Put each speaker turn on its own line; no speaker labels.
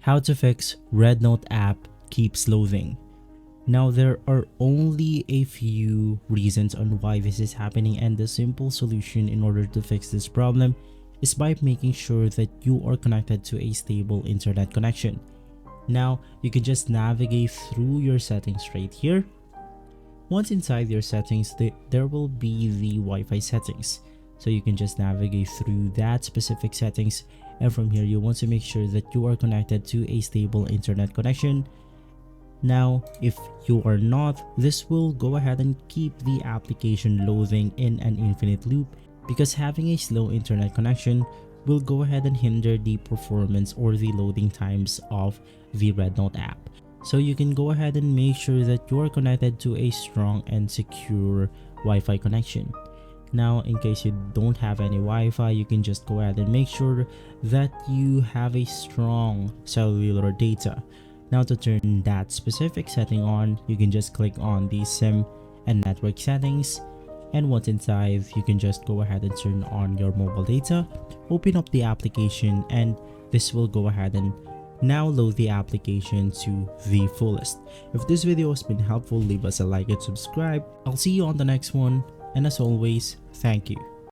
How to fix REDnote app keeps loading. Now there are only a few reasons on why this is happening, and the simple solution in order to fix this problem is by making sure that you are connected to a stable internet connection. Now you can just navigate through your settings right here. Once inside your settings, there will be the Wi-Fi settings. So you can just navigate through that specific settings, and from here you want to make sure that you are connected to a stable internet connection. Now if you are not, this will go ahead and keep the application loading in an infinite loop, because having a slow internet connection will go ahead and hinder the performance or the loading times of the REDnote app. So you can go ahead and make sure that you are connected to a strong and secure Wi-Fi connection. Now in case you don't have any Wi-Fi, you can just go ahead and make sure that you have a strong cellular data. Now to turn that specific setting on, you can just click on the SIM and network settings, and once inside you can just go ahead and turn on your mobile data, open up the application, and this will go ahead and now load the application to the fullest. If this video has been helpful, leave us a like and subscribe. I'll see you on the next one, and as always, thank you.